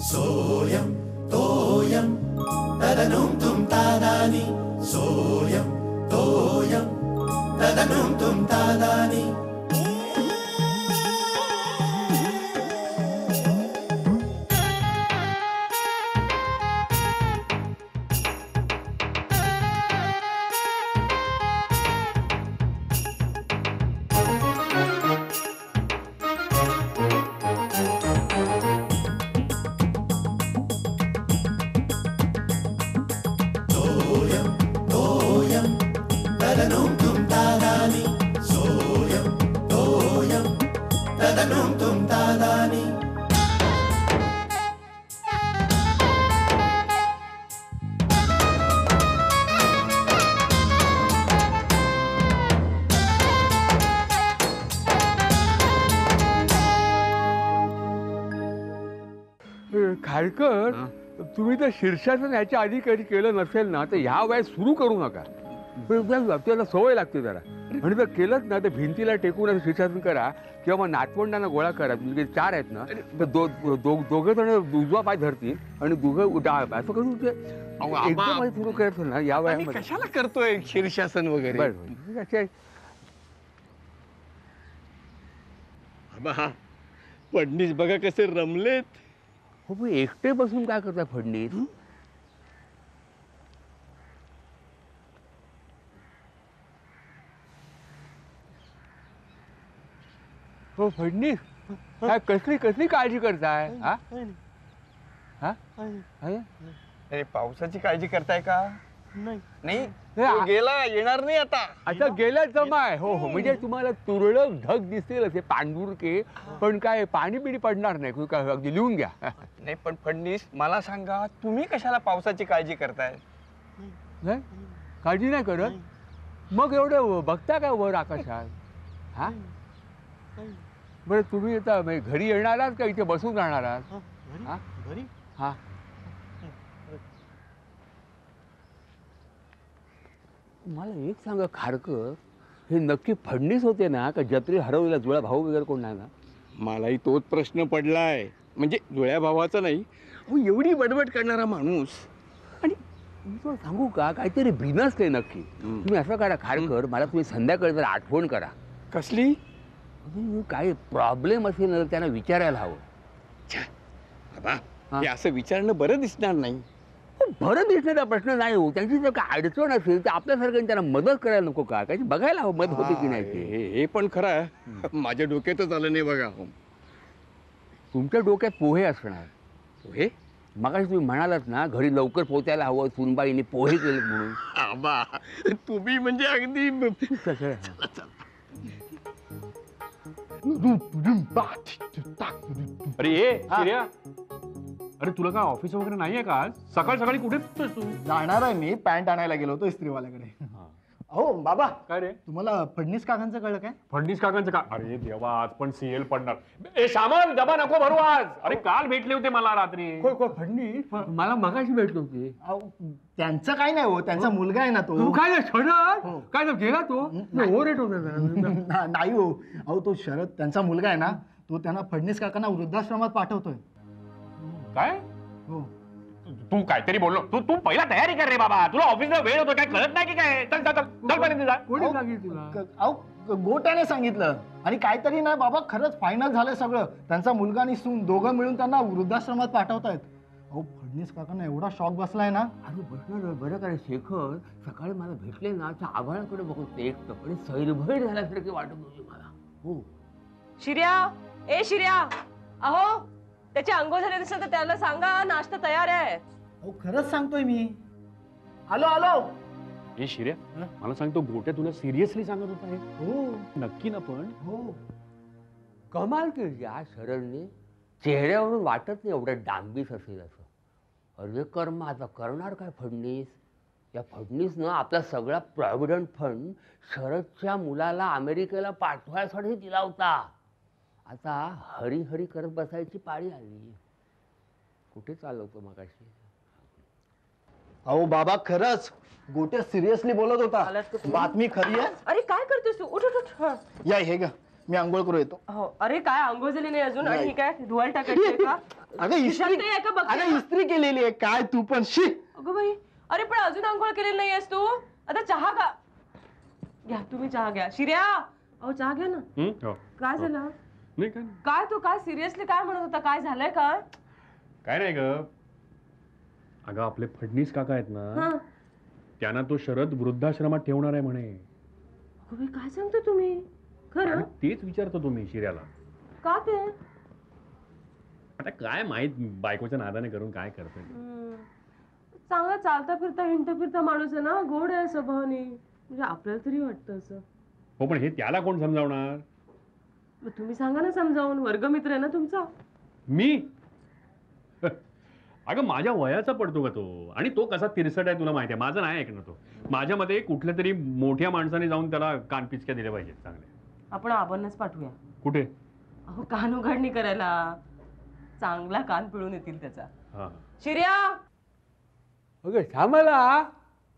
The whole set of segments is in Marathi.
सोयम तोयम तदनुम तुम तादानी सोयम तोयम तदनुम तुम तादानी खारकर, तुम्ही तर शीर्षासन याच्या आधी कधी केलं नसेल ना तर ह्या वयात सुरू करू नका. त्याला सवय लागते जरा. आणि जर केलंच ना तर भिंतीला टेकून शीर्षासन करा किंवा मग नातवंडांना गोळा करा. म्हणजे 4 आहेत ना तर दोघं जण उजवा पाय धरतील आणि दोघं डावा पाय असं करून एकदम सुरू करायचं ना या वयामध्ये. कशाला करतोय शीर्षासन वगैरे. फडणीस बघा कसे रमलेत. हो, एकटे बसून काय करता फडणीस. हो फडणीस, काय कसली कसली काळजी करताय. अरे पावसाची काळजी करताय का. नाही गेला येणार नाही आता. आता गेल्या जमाय. हो हो, म्हणजे तुम्हाला तुरळक ढग दिसतील असे पांढुरके, पण काय पाणी बिणी पडणार नाही. काय अगदी लिहून घ्या. नाही पण फडणीस मला सांगा, तुम्ही कशाला पावसाची काळजी करताय. नाही काळजी नाही करत. मग एवढं बघता काय वर आकाशात. हा बरं, तुम्ही आता घरी येणार आहात का इथे बसून राहणार आहात. घरी. हा मला एक सांगा खारकर, हे नक्की फडणीस होते ना का जत्री हरवलेला जुळा भाऊ वगैरे कोण नाही ना. मलाही तोच प्रश्न पडलाय. म्हणजे जुळ्या भावाचा नाही, एवढी बडबड करणारा माणूस. आणि मी तुम्हाला सांगू का, काहीतरी बिनसते नक्की. तुम्ही असं करा खारकर, मला तुम्ही संध्याकाळी जर आठवण करा. कसली. काय प्रॉब्लेम असेल ना त्यांना विचारायला हवं. बाबा हे असं विचारणं बरं दिसणार नाही. बरं दिसण्याचा प्रश्न नाही हो. त्यांची जर काय अडचण असेल तर आपल्यासारख्याने त्यांना मदत करायला नको का. काही बघायला हवं मदत होते की नाही. हे पण खरं आहे. माझ्या डोक्यातच आलं नाही बघा. तुमच्या डोक्यात पोहे असणार. पोहे. मगाशी तुम्ही म्हणालात ना घरी लवकर पोचायला हवं, सुनबाईने पोहे केले म्हणून. आबा तुम्ही म्हणजे अगदी. अरे अरे तुला काय ऑफिस वगैरे नाहीये का आज. सकाळ सकाळी कुठे तू. जाणार आहे मी. पॅन्ट आणायला गेलो होतो इस्त्रीवाल्याकडे. हो बाबा, काय रे. तुम्हाला फडणीस काकांचं कळलं काय. फडणीस काकांचं का. अरे देवा, आज पण सीएल पडणार. ए सामान डबा नको भरू आज. अरे काल भेटले होते मला रात्री. फडणीस मला मगाशी भेटलो होते. त्यांचं काय नाही हो, त्यांचा मुलगा आहे ना तो. काय काय गेला तो. ओव्हर रेट होता. नाही हो, अहो तो शरद त्यांचा मुलगा आहे ना, तो त्यांना फडणीस काकांना वृद्धाश्रमात पाठवतोय. काय. हो. तू काहीतरी बोललो. तू पहिला तयारी कर रे बाबा. तुला ऑफिसला वेळ होतो काय कळत नाही की काय. चल चल चल पर्यंत जा. कोणी सांगितलं तुला. अहो गोट्याने सांगितलं. आणि काहीतरी नाही बाबा, खरंच फायनल झालंय सगळं. त्यांचा मुलगा आणि सून दोघं मिळून त्यांना वृद्धाश्रमात पाठवतायत. अहो फडणीस काकांना एवढा शॉक बसलाय ना. अरे बसणार बरं काय. शेखर सकाळी मला भेटले ना त्या आभाळाकडे बघत एकटं आणि सैरभैर झाल्यासारखे वाटत होते मला. हो. शिर्या, ए शिर्या, अहो त्याची अंघोळ झाली नसेल तर त्याला सांगा नाश्ता तयार आहे. अहो खरंच सांगतोय मी. आलो आलो. हे शिर्या, मला सांगतो गोट्या तुला सिरियसली सांगत होता हे. हो नक्की ना. पण हो. कमाल केली या शरदने. चेहऱ्यावरून वाटत नाही एवढं डांबीस असेल असं. अरे कर्म, आता करणार काय फडणीस. या फडणीसनं आपला सगळा प्रॉव्हिडंट फंड शरदच्या मुलाला अमेरिकेला पाठवायसाठी दिला होता. आता हरी करत बसायची पाळी आली. कुठे चाललं होतं मगाशी. अहो बाबा खरंच गोट्या सिरियसली बोलत होता. बातमी खरी आहे. अरे काय करतोस तू. उठ उठ उठ. या हे ग, मी आंघोळ करू येतो. हो अरे काय आंघोळ झाली नाही अजून आणि ही काय धुवायला टाकायची आहे का? अगं खिशात इस्त्री काही आहे का बघ. अगं इस्त्री केलेली आहे काय तू पण शी. अगं बाई अरे पण अजून आंघोळ केलेली नाहीयेस तू. आता चहा का घ्या तुम्ही चहा घ्या. शिर्या अहो चहा घ्या ना. काय झालं? नाही काय काय तू काय सिरियसली काय म्हणत होता? काय झालंय काय? काय नाही ग. अगं आपले फडणीस काका आहेत ना, हा त्यांना तो शरद वृद्धाश्रमात ठेवणार आहे म्हणे. अगं बाई काय सांगतो तुम्ही? खरं? आणि तेच विचारतो तुम्ही शिर्याला. का ते? आता काय माहित बायकोच्या नादाने करून काय करतोय. चांगला चालता फिरता हिंडता फिरता माणूस आहे ना, गोड आहे स्वभावाने. म्हणजे आपल्याला तरी वाटतं असं. हो पण हे त्याला कोण समजावणार? मग तुम्ही सांगा ना समजावून. वर्गमित्र आहे ना तुमचा. मी अगं माझ्या वयाचा पडतो का तो. आणि तो कसा तिरसट आहे तुला माहिती आहे. माझं नाही ऐकणार तो. माझ्या मते कुठल्या तरी मोठ्या माणसाने जाऊन त्याला कानपिचक्या दिल्या पाहिजेत चांगल्या. आपण आबांनाच पाठवूया. कुठे? अहो कान उघडणी करायला. चांगला कान पिळून येतील त्याचा. हा शिर्या अगं श्यामला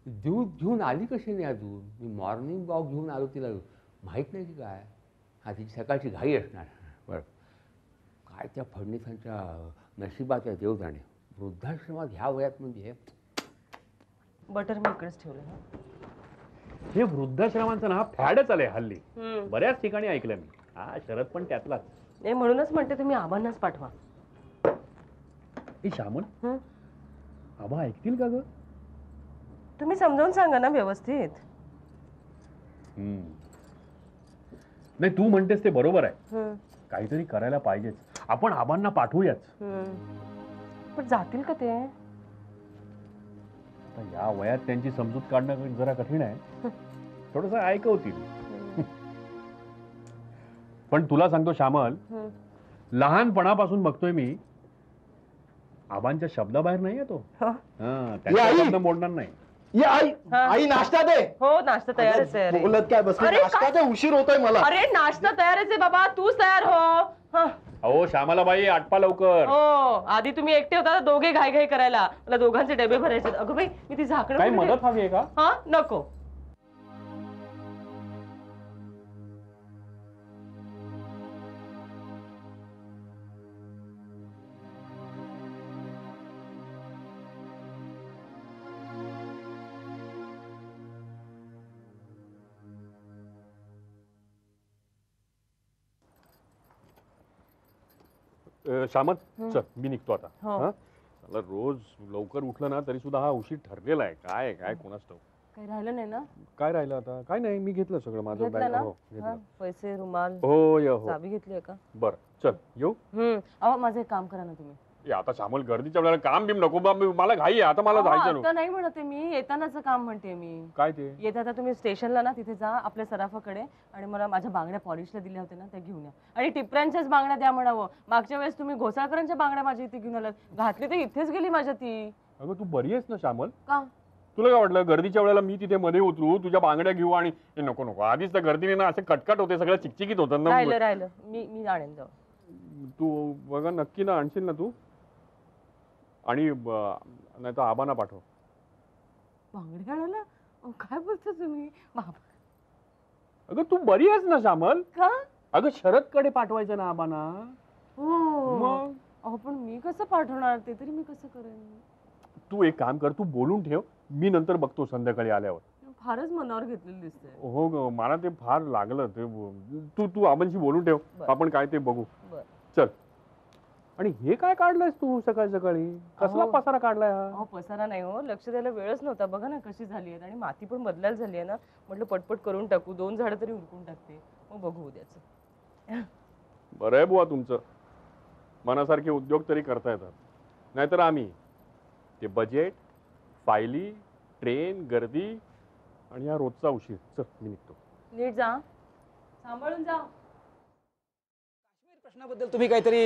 दूध घेऊन आली कशी नाही अजून? मी मॉर्निंग वॉक घेऊन आलो तिला. माहीत नाही की काय. हा तिची सकाळची घाई असणार. बरं काय त्या फडणीसांच्या नशिबात आहे देव जाणे. वृद्धाश्रमात ह्या वयात म्हणजे बटर मी इकडेच ठेवलं ना. हे वृद्धाश्रमांचं ना फॅडच आलंय हल्ली. हम्म. बऱ्याच ठिकाणी ऐकलं मी. हा शरद पण त्यातलाच. नाही म्हणूनच म्हणते तुम्ही आबांनाच पाठवा. हे श्यामन हं? आबा ऐकतील का ग? तुम्ही समजावून सांगा ना व्यवस्थित. नाही तू म्हणतेस ते बरोबर आहे. हं, काहीतरी करायला पाहिजेच. आपण आबांना पाठवूयाच. हं. पण जातील का ते? आता या वयात त्यांची समजूत काढणं जरा कठीण आहे. थोडस ऐकवतील. पण तुला सांगतो श्यामल, हं. लहानपणापासून बघतोय मी आबांच्या शब्दाबाहेर नाही येतो. हं. त्यांच्या आई! शब्द बोलणार नाही. ये आई हा. आई नाश्ता दे. हो नाश्ता तयारच आहे. अरे. बोलत काय बसली. अरे, नाश्ता दे उशीर होतोय मला. अरे नाश्ता तयारच आहे बाबा. तूच तयार हो. हं. अहो श्यामाला बाई आटपा लवकर. हो आधी तुम्ही एकटे होता दोघे घाई घाई करायला. मला दोघांचे डबे भरायचे. अगं बाई मी ती झाकणं काही कुठे मदत हवी आहे का? हा नको. श्यामत चल मी निघतो आता. हो. हं? मला रोज लवकर उठलं ना तरी सुद्धा हा उशीर ठरलेला आहे. काय काय कोणाच ठाऊक. काही राहिलं नाही ना? काय राहिलं आता? काय नाही मी घेतलं सगळं माझं घेतलं बॅग. ना? हो हा, घेतलं. पैसे रुमाल हो य हो चाबी घेतली आहे का? बरं चल येऊ. अहो माझं एक काम करा ना तुम्ही. ए, आता श्यामल गर्दीच्या वेळेला काम बिम नको बा. मला घाई आहे आता. मला अहो, जायचं आता नाही म्हणते मी. येतानाच काम म्हणते मी. काय ते? येता आता तुम्ही स्टेशनला ना तिथे जा आपल्या सराफाकडे आणि मला माझ्या बांगड्या पॉलिशला दिल्या होत्या ना त्या घेऊन या. आणि टिपऱ्यांच्याच बांगड्या द्या म्हणावं. मागच्या वेळेस तुम्ही घोसाळकरांच्या बांगड्या माझ्या इथे घेऊन आलात. घातली तर इथेच गेली माझ्या ती. अगं तू बरी आहेस ना श्यामल? का? तुला काय वाटलं गर्दीच्या वेळेला मी तिथे मध्ये उतरू तुझ्या बांगड्या घेऊ आणि ए, नको नको आधीच त्या गर्दीने ना असे कटकट होते सगळं चिकचिकीत होतं ना. राहिलं राहिलं मी आणेन जाऊ. तू बघा नक्की ना आणशील ना तू? आणि नाही तर आबांना पाठव. बांगड्या आणायला? अहो, काय बोलता तुम्ही बाबा? अगं तू बरी आहेस ना श्यामल? का? अगं शरदकडे पाठवायचं ना आबांना. हो मग अहो पण मी कसं पाठवणार? ते तरी मी कसं करेन? तू एक काम कर, तू बोलून ठेव, मी नंतर बघतो संध्याकाळी आल्यावर. फारच मनावर घेतलेलं दिसतंय. हो ग मला ते फार लागलं ते. तू तू आबांशी बोलून ठेव. बरं. आपण काय ते बघू. बरं. चल. आणि हे काय काढलंयस तू सकाळी सकाळी? कसला अहो. पसारा काढलाय हा? अहो पसारा नाही हो. लक्ष द्यायला वेळच नव्हता. बघा ना कशी झाली आहे. आणि माती पण बदलायला झाली आहे ना. म्हटलं पटपट करून टाकू. 2 झाडं तरी उरकून टाकते. मग बघू उद्याचं. बरं आहे बुवा तुमचं. मनासारखे उद्योग तरी करता येतात. नाहीतर आम्ही ते बजेट, फायली, ट्रेन, गर्दी आणि हा रोजचा उशीर. चल मी निघतो. नीट जा. सांभाळून जा. प्रश्नाबद्दल तुम्ही काहीतरी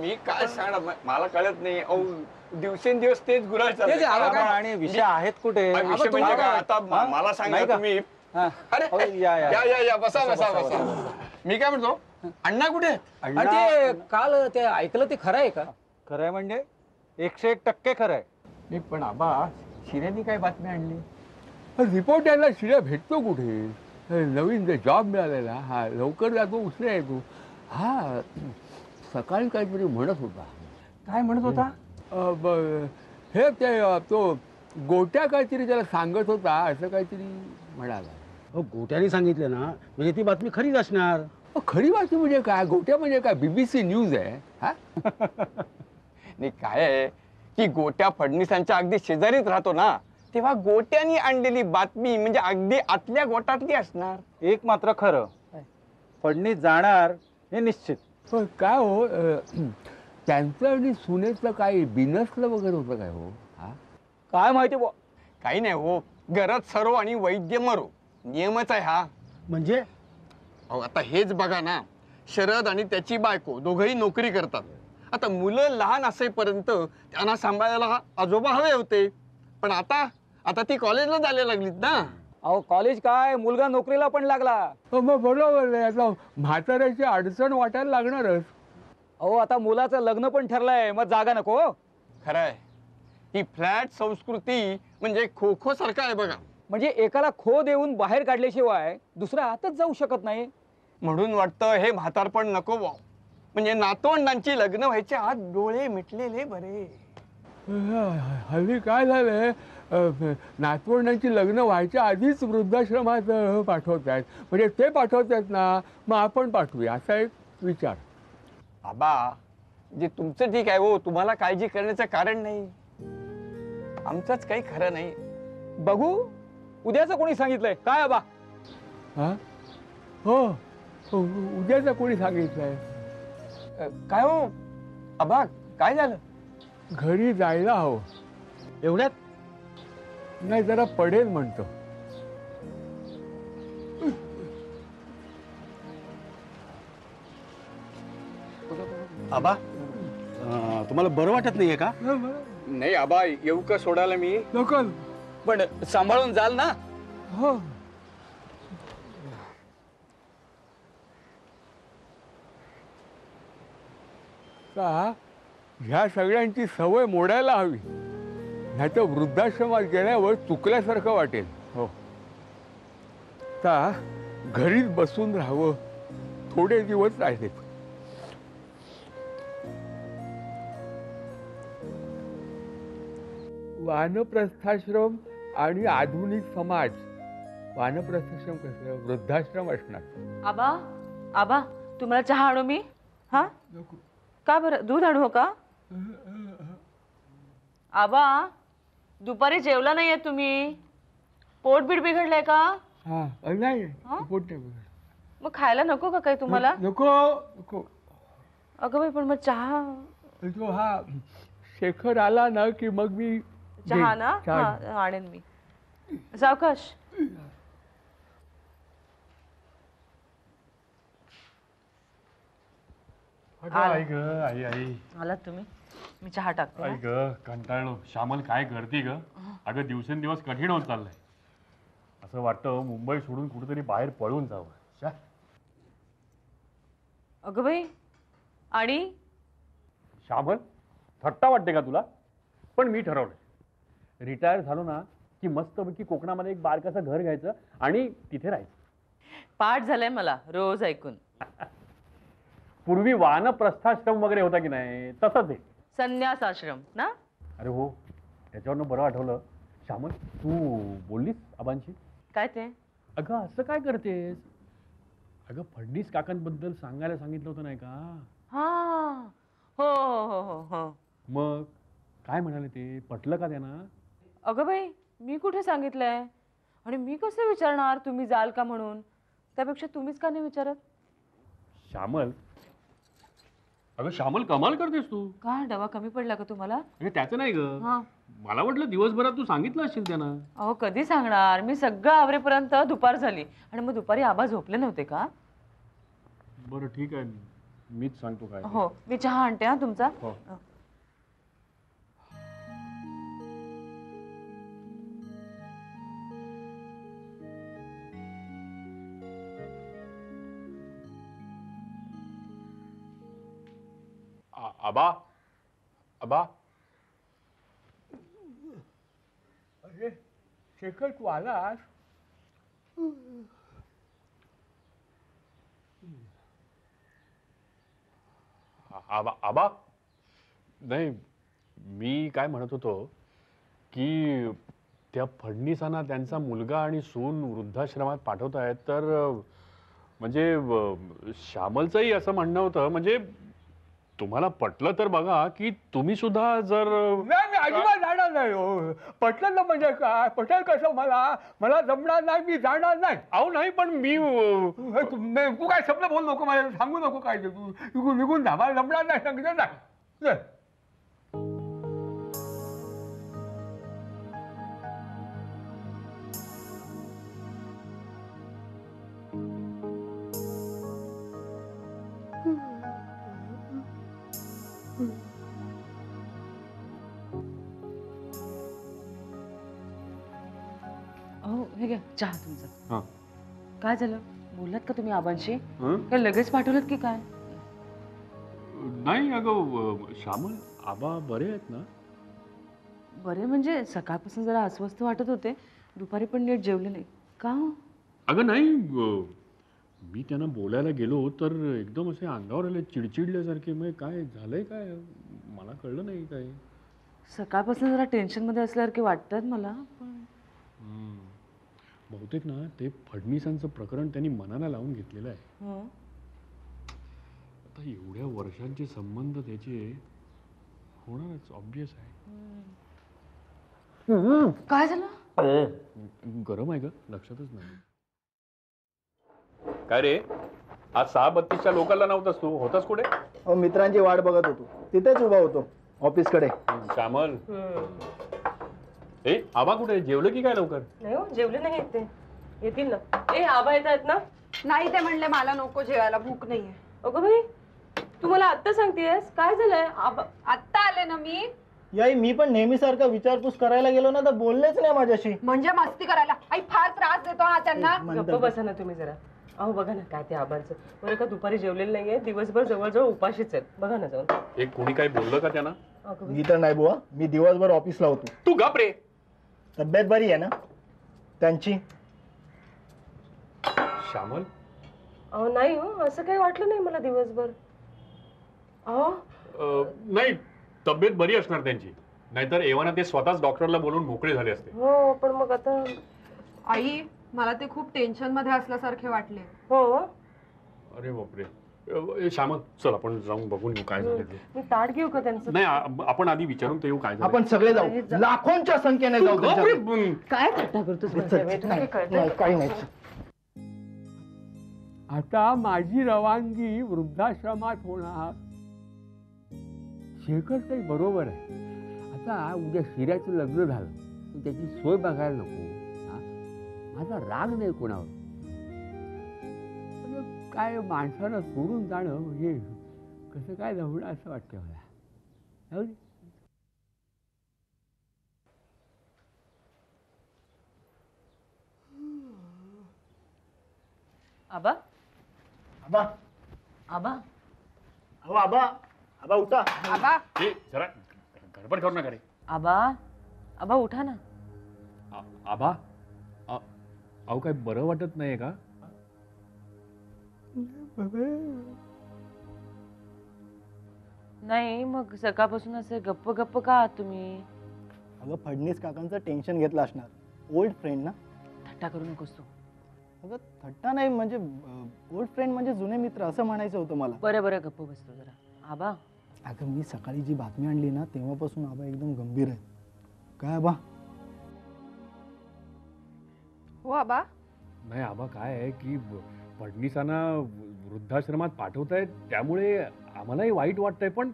मी काय सांगणार मला कळत नाही. अहो दिवसेंदिवस तेच गुराळ तेच आबा आणि विषय आहेत कुठे? विषय आबा, म्हणजे काय तुम्हाला- आता हा? मला सांगा नाही का? तुम्ही. हा. अरे अहो, या, या. या या या बसा बसा बसा. मी काय म्हणतो अण्णा कुठे? आणि ते काल ते ऐकलं ते खरं आहे का? खरं आहे म्हणजे 101% खरं आहे. नाही पण आबा शिऱ्यानी काय बातमी आणली? रिपोर्ट यायला शिऱ्या भेटतो कुठे? नवीन जॉब मिळालेला हा लवकर जातो उशिरा येतो हा सकाळी काहीतरी म्हणत होता. काय म्हणत होता? हे ते तो गोट्या काहीतरी त्याला सांगत होता असं काहीतरी म्हणाला. गोट्याने सांगितलं ना म्हणजे ती बातमी खरीच असणार. खरी बातमी म्हणजे काय? गोट्या म्हणजे काय? BBC न्यूज आहे हा. नाही काय आहे की गोट्या फडणीसांच्या अगदी शेजारीच राहतो ना, तेव्हा गोट्यानी आणलेली बातमी म्हणजे अगदी आतल्या गोटातली असणार. एक मात्र खरं, फडणीस जाणार हे निश्चित. पण काय हो त्यांचं आणि सुनेचं काय बिनसलं वगैरे होतं काय हो हा? काय माहिती बुवा. काही नाही हो, गरज सरो आणि वैद्य मरो नियमच आहे हा. म्हणजे अहो आता हेच बघा ना, शरद आणि त्याची बायको दोघंही नोकरी करतात. आता मुलं लहान असेपर्यंत त्यांना सांभाळायला आजोबा हवे होते, पण आता आता ती कॉलेजला जायला लागलीत ना. अहो कॉलेज काय, मुलगा नोकरीला पण लागला. मग बरोबर आहे. आता म्हाताऱ्याची अडचण वाटायला लागणारच. अहो आता मुलाचं लग्न पण ठरलंय, मग जागा नको. खरंय, ही फ्लॅट संस्कृती म्हणजे खो खो सारखं आहे बघा. म्हणजे एकाला खो देऊन बाहेर काढल्याशिवाय दुसरा आतच जाऊ शकत नाही. म्हणून वाटतं हे म्हातारपण नको व्हाव, म्हणजे नातवंडांची लग्न व्हायच्या आत डोळे मिटलेले बरे. हल्ली काय झालंय नातवंडांची लग्न व्हायच्या आधीच वृद्धाश्रमात पाठवत आहेत. म्हणजे ते पाठवत आहेत ना, मग आपण पाठवूया असा एक विचार. बाबा जे तुमचं ठीक आहे हो, तुम्हाला काळजी करण्याचं कारण नाही. आमचंच काही खरं नाही. बघू उद्याचं कोणी सांगितलंय काय आबा? हा हो उद्याचं कोणी सांगितलंय? काय हो आबा, काय झालं? घरी जायला हवं. एवढ्यात? नाही जरा पडेल म्हणतो. आबा तुम्हाला बरं वाटत नाहीये का? नाही आबा, येऊ का सोडायला मी? नको. पण सांभाळून जाल ना? हो का ह्या सगळ्यांची सवय मोडायला हवी, नाही तर वृद्धाश्रमात गेल्यावर चुकल्यासारखं वाटेल. हो का घरीच बसून राहावं, थोडे दिवस राहिलेत. वानप्रस्थाश्रम आणि आधुनिक समाज. वानप्रस्थाश्रम कसं वृद्धाश्रम असणार. आबा आबा तुम्हाला चहा आणू मी? हा का बरं, दूध आणू हो का? आबा दुपारी जेवला नाहीये तुम्ही, पोट बीट बिघडलंय का? हा नाही पोट नाही बिघडलं. मग खायला नको का काही तुम्हाला? नको नको. अगं बाई पण मग चहा. तो हा शेखर आला ना की मग मी चहा ना चहा. हा, आणेन मी. सावकाश. आई ग आई आई आलात तुम्ही, मी चहा टाकते. आई ग कंटाळलो. श्यामल काय करते ग? अगं दिवसेंदिवस कठीण होत चाललंय. असं वाटतं मुंबई सोडून कुठेतरी बाहेर पळून जावं. शा. अगं बाई आणि श्यामल थट्टा वाटते का तुला? पण मी ठरवलंय रिटायर झालो ना की मस्तपैकी कोकणामध्ये एक बारकाचं घर घ्यायचं आणि तिथे राहायचं. पाठ झालंय मला रोज ऐकून. पूर्वी वानप्रस्थाश्रम वगैरे होता की नाही, तसंच आहे. संन्यास आश्रम ना? अरे हो, त्याच्यावरनं बरं आठवलं. श्यामल तू बोललीस आबांशी? काय ते? अगं असं काय करतेस? अगं फडणीस काकांबद्दल सांगायला सांगितलं होतं नाही का? हा हो हो हो हो हो. मग काय म्हणाले ते? पटलं का त्यांना? अगं बाई मी कुठे सांगितलंय, आणि मी कसं विचारणार तुम्ही जाल का म्हणून? त्यापेक्षा तुम्हीच का नाही विचारत? श्यामल, अगं श्यामल कमाल करतेस तू. का डबा कमी पडला का तुम्हाला? अरे त्याचं नाही ग, हा मला वाटलं दिवसभरात तू सांगितलं असेल त्यांना. अहो कधी सांगणार, मी सगळं आवरेपर्यंत दुपार झाली, आणि मग दुपारी आबा झोपले नव्हते का? बरं ठीक आहे, मीच सांगतो काय. हो मी चहा आणते हा तुमचा. हो. आबा आबा. अरे शेखर तू आलास? आबा आबा नाही, मी काय म्हणत होतो की त्या फडणीसांना त्यांचा मुलगा आणि सून वृद्धाश्रमात पाठवतायत तर म्हणजे श्यामलचंही असं म्हणणं होतं, म्हणजे तुम्हाला पटलं तर बघा की तुम्ही सुद्धा जर नाही, मी अजिबात जाणार नाही हो. पटलं ना म्हणजे काय, पटेल कसं मला जमणार नाही, मी जाणार नाही. अहो नाही पण मी तू काय शब्द बोल नको, मला सांगू नको काय ते. तू निघून जा, मला जमणार नाही, सांगितलं नाही. चल. अहो हे घ्या चहा तुमचा. हां. काय झालं, बोललात का तुम्ही आबांशी? हं? काय लगेच पाठवलं की काय? नाही अगं श्यामल आबा बरे आहेत ना? बरे म्हणजे सकाळपासून जरा अस्वस्थ वाटत होते, दुपारी पण नीट जेवले नाही. का हो? अगं नाही मी त्यांना बोलायला गेलो तर एकदम असे अंगावर आले चिडचिडल्यासारखे. मग काय झालंय काय मला कळलं नाही काय. सकाळपासून जरा टेन्शनमध्ये असल्यासारखे वाटतात मला. पण बहुतेक ना ते फडणीसांचं प्रकरण त्यांनी मनाला लावून घेतलेलं आहे. हं. आता एवढ्या वर्षांचे संबंध त्याचे होणारच, ऑब्वियस आहे. काय झालं? गरम आहे ग, लक्षातच नाही. काय रे, आज 6:32च्या लोकलला नव्हतास तू, होतास कुठे? अहो मित्रांची वाट बघत होतो, तिथेच उभा होतो ऑफिसकडे. श्यामल ए आबा कुठे, जेवलं की काय लवकर? नाही हो, जेवले नाही ते, येतील ना. ए आबा येत आहेत ना? नाही, ते म्हणले मला नको जेवायला, भूक नाहीये. अगं बाई, तू मला आत्ता सांगतेस काय झालंय? आबा आत्ता आले ना मी. याई मी पण नेहमीसारखा विचारपूस करायला गेलो ना तर बोललेच नाही माझ्याशी. म्हणजे मस्ती करायला आई फार त्रास देतो हा त्यांना. गप्प बसा ना तुम्ही जरा. अहो बघा ना काय ते आबांचं, बरं का दुपारी जेवलेलं नाहीये, दिवसभर जवळजवळ उपाशीच आहेत. बघा ना जाऊन. एक कोणी काही बोललं का त्यांना? मी तर नाही बुवा, मी दिवसभर ऑफिसला होतो. तू गप रे. तब्येत बरी आहे ना त्यांची? श्यामल अहो नाही हो, असं काही वाटलं नाही मला दिवसभर. अहो नाही, तब्येत बरी असणार त्यांची, नाहीतर एव्हाना ते स्वतःच डॉक्टरला बोलून मोकळे झाले असते. हो पण मग आता आई मला ते खूप टेन्शन मध्ये असल्यासारखे वाटले. हो. अरे बापरे. श्यामल चल आपण जाऊन बघून येऊ काय झालं ते. मी ताट घेऊ का त्यांचं? नाही आपण आधी विचारून ते येऊ काय झालं. आपण सगळे जाऊ, लाखोंच्या संख्येने जाऊ. बापरे. काय थट्टा करतोस माझ्या वेळेत? तुला काही कळतंय? काही नाही. आता माझी रवानगी वृद्धाश्रमात होणार. शेखर काही बरोबर आहे. आता उद्या शिऱ्याचं लग्न झालं तर त्याची सोय बघायला नको. हा? माझा राग नाही कोणावर, पण काय माणसाला सोडून जाणं म्हणजे कसं काय जमलं असं वाटतं मला. जाऊ दे. आबा आबा, आबा अहो आबा, आबा उठा. आबा ए, जरा गडबड करू नका रे. आबा आबा उठा ना. आबा अहो काय बरं वाटत नाहीये का? नाही मग सकाळपासून असे गप्प गप्प का आहात तुम्ही? अगं फडणीस काकांचं टेन्शन घेतलं असणार. ओल्ड फ्रेंड ना. थट्टा करू नकोस तू. अगं थट्टा नाही, म्हणजे ओल्ड फ्रेंड म्हणजे जुने मित्र असं म्हणायचं होतं मला. बरं बरं गप्प बसतो जरा. आबा अगं मी सकाळी जी बातमी आणली ना तेव्हापासून आबा एकदम गंभीर आहे. काय आबा? हो आबा. नाही आबा काय आहे की फडणीसांना वृद्धाश्रमात पाठवतायत त्यामुळे आम्हालाही वाईट वाटतंय, पण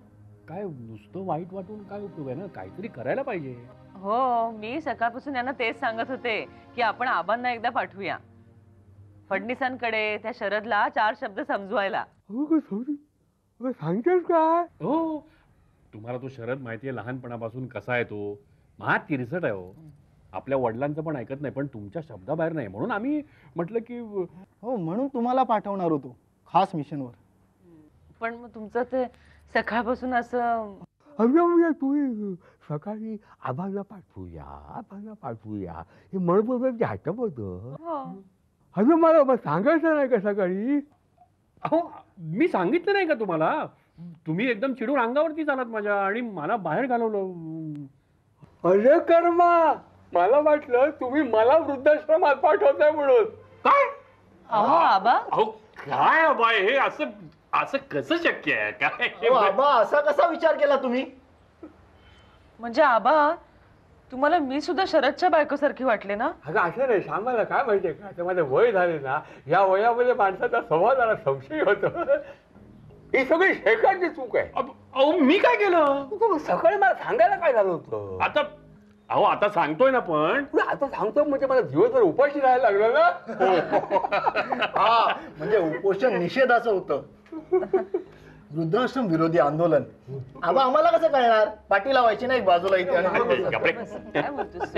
काय नुसतं वाईट वाटून काय उपयोग आहे ना, काहीतरी करायला पाहिजे. हो, मी सकाळपासून यांना तेच सांगत होते की आपण आबांना एकदा पाठवूया फडणीसांकडे, त्या शरदला 4 शब्द समजवायला. सांगतेस काय? हो, तुम्हाला तो शरद माहितीये लहानपणापासून कसा आहे तो, महात तिरसट आहे हो. आपल्या वडिलांचं पण ऐकत नाही, पण तुमच्या शब्दाबाहेर नाही, म्हणून आम्ही म्हटलं की हो म्हणून तुम्हाला पाठवणार होतो खास मिशनवर. पण मग तुमचं ते सकाळपासून असं अगं तू सकाळी आबाला पाठवूया हे म्हणत हटप होतं. अगं मला सांगायचं नाही का सकाळी? अहो मी सांगितलं नाही का तुम्हाला, तुम्ही एकदम चिडून अंगावरती चालत माझ्या आणि मला बाहेर घालवलं. अरे कर्मा, मला वाटलं तुम्ही मला वृद्धाश्रमात पाठवताय म्हणून. काय अहो आबा, अहो काय बाय, हे असं असं कसं शक्य आहे काय? अहो, आबा असा कसा विचार केला तुम्ही? म्हणजे आबा तुम्हाला मी सुद्धा शरदच्या बायकोसारखी वाटले ना? अगं असं नाही, सांगायला काय माहितीये का, आता माझं वय झाले ना, या वयामध्ये माणसाचा स्वभावाला संशय होतो. ही सगळी शेखरची चूक आहे. अहो मी काय केलं? तू सकाळी मला सांगायला काय झालं होतं? आता अहो आता सांगतोय ना, पण आता सांगतो म्हणजे मला दिवसभर उपाशी राहायला लागलं ना. हा म्हणजे उपोषण निषेधाचं होतं. वृद्धाश्रम विरोधी आंदोलन. आबा आम्हाला कसं कळणार? पाठी लावायची नाही बाजूला इथे आणि काय बोलतोस?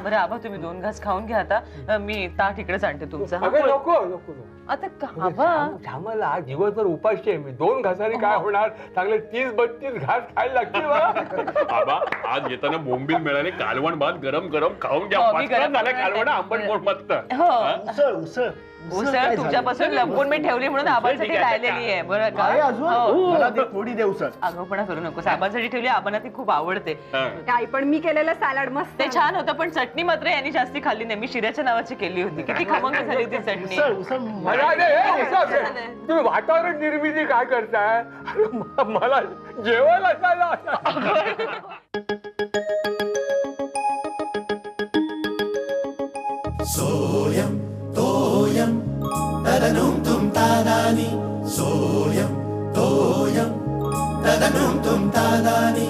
बरं आबा तुम्ही 2 घास खाऊन घ्या आता, मी ताट इकडेच आणते तुमचा. अगं नको नको. आता आबा श्यामला दिवसभर उपाशी आहे मी. 2 घासाने काय होणार? चांगले 30-32 घास खायला लागतील मला. बाबा आज येताना बोंबील मिळाले, कालवण भात गरम गरम खाऊन घ्या. मी गरम झालं कालवण, आंबट गोड मस्त. हो उसळ उसळ उसळ तुझ्यापासून लपवून मी ठेवली म्हणून आबांसाठी राहिलेली आहे. बरं का? आहे अजून? हो. मला ते थोडी दे उसळ. आगाऊपणा करू नकोस. आबांसाठी ठेवली, आबांना ती खूप आवडते. काय पण मी केलेलं सॅलड मस्त. ते छान होतं, पण चटणी मात्र यांनी जास्ती खाल्ली नाही. मी शिऱ्याच्या नावाची केली होती. किती खमंग झाली होती चटणी. उसळ उसळ मला तुम्ही वातावरण निर्मिती काय करताय? मला जेवायला काय? सोयम तोयम तदनुम तुम तादानी सोयम तोयम तदनुम तुम तादानी